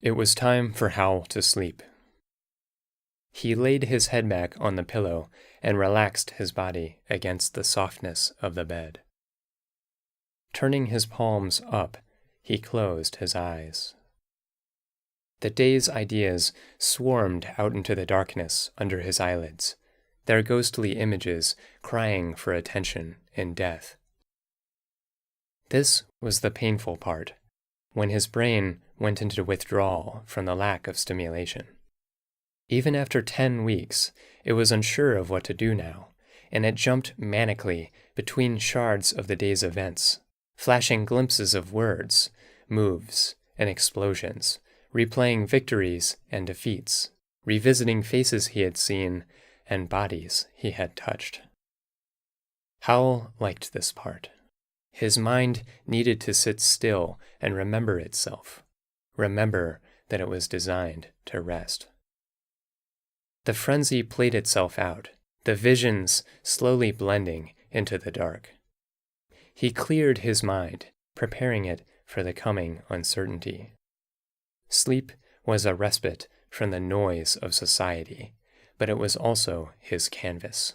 It was time for Howl to sleep. He laid his head back on the pillow and relaxed his body against the softness of the bed. Turning his palms up, he closed his eyes. The day's ideas swarmed out into the darkness under his eyelids, their ghostly images crying for attention in death. This was the painful part, when his brain went into withdrawal from the lack of stimulation. Even after 10 weeks, it was unsure of what to do now, and it jumped manically between shards of the day's events, flashing glimpses of words, moves, and explosions, replaying victories and defeats, revisiting faces he had seen and bodies he had touched. Howl liked this part. His mind needed to sit still and remember itself, remember that it was designed to rest. The frenzy played itself out, the visions slowly blending into the dark. He cleared his mind, preparing it for the coming uncertainty. Sleep was a respite from the noise of society, but it was also his canvas.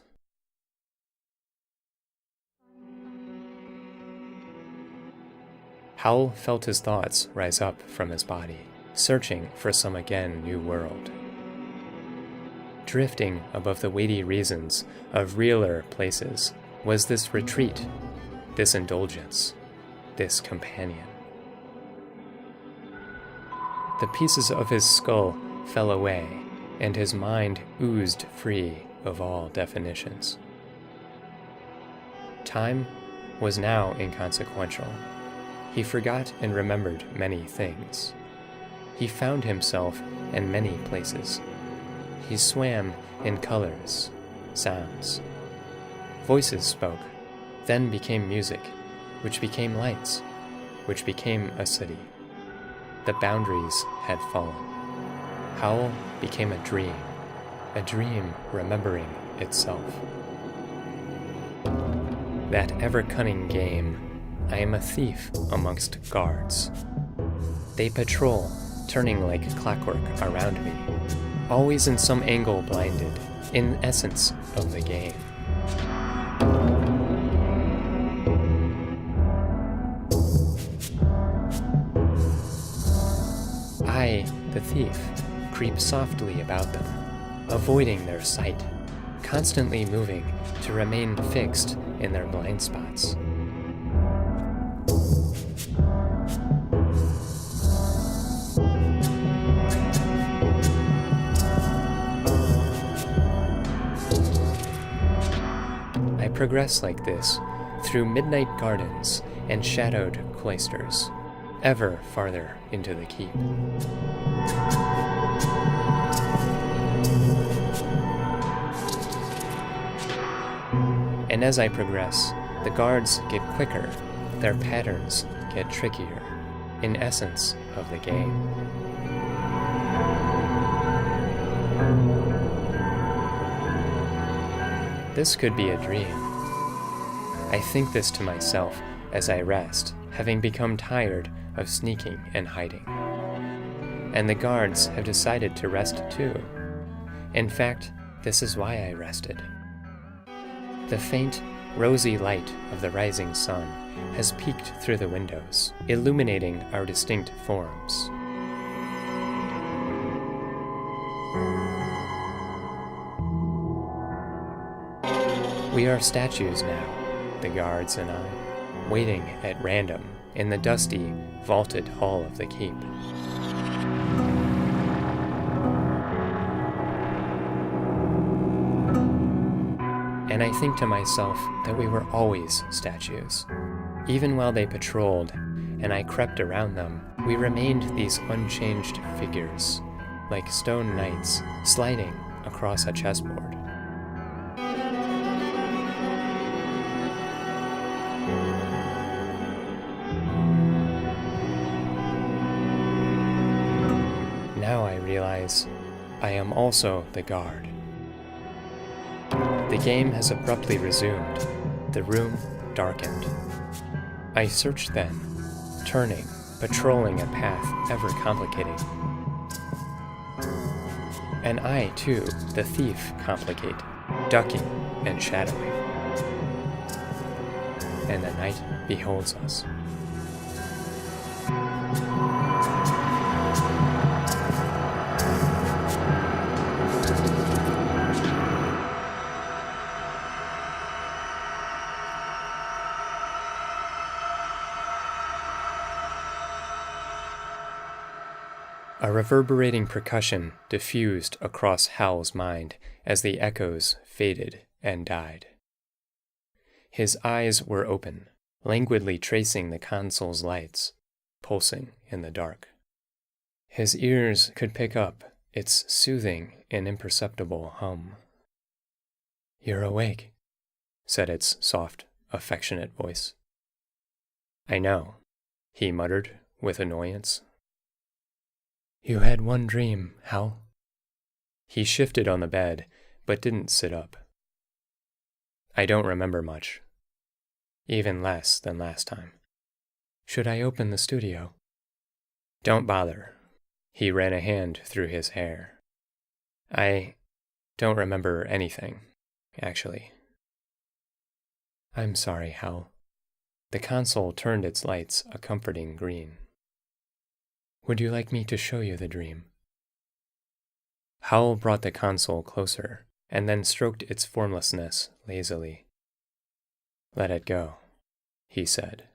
Howl felt his thoughts rise up from his body, searching for some again new world. Drifting above the weighty reasons of realer places was this retreat, this indulgence, this companion. The pieces of his skull fell away, and his mind oozed free of all definitions. Time was now inconsequential. He forgot and remembered many things. He found himself in many places. He swam in colors, sounds. Voices spoke, then became music, which became lights, which became a city. The boundaries had fallen. Howl became a dream remembering itself. That ever-cunning game, I am a thief amongst guards. They patrol, turning like clockwork around me, always in some angle blinded, in essence of the game. I, the thief, creep softly about them, avoiding their sight, constantly moving to remain fixed in their blind spots. I progress like this through midnight gardens and shadowed cloisters, ever farther into the keep. And as I progress, the guards get quicker, their patterns get trickier, in essence of the game. This could be a dream. I think this to myself as I rest, having become tired of sneaking and hiding. And the guards have decided to rest too. In fact, this is why I rested. The faint, rosy light of the rising sun has peeked through the windows, illuminating our distinct forms. We are statues now, the guards and I, waiting at random in the dusty, vaulted hall of the keep. And I think to myself that we were always statues. Even while they patrolled, and I crept around them, we remained these unchanged figures, like stone knights sliding across a chessboard. Now I realize I am also the guard. The game has abruptly resumed, the room darkened. I search then, turning, patrolling a path ever complicating, And I, too, the thief, complicate, ducking and shadowing. And the night beholds us. A reverberating percussion diffused across Howl's mind as the echoes faded and died. His eyes were open, languidly tracing the console's lights, pulsing in the dark. His ears could pick up its soothing and imperceptible hum. "You're awake," said its soft, affectionate voice. "I know," he muttered with annoyance. "You had one dream, Howl." He shifted on the bed, but didn't sit up. "I don't remember much. Even less than last time." "Should I open the studio?" "Don't bother." He ran a hand through his hair. "I don't remember anything, actually." "I'm sorry, Howl." The console turned its lights a comforting green. "Would you like me to show you the dream?" Howl brought the console closer, and then stroked its formlessness lazily. "Let it go," he said.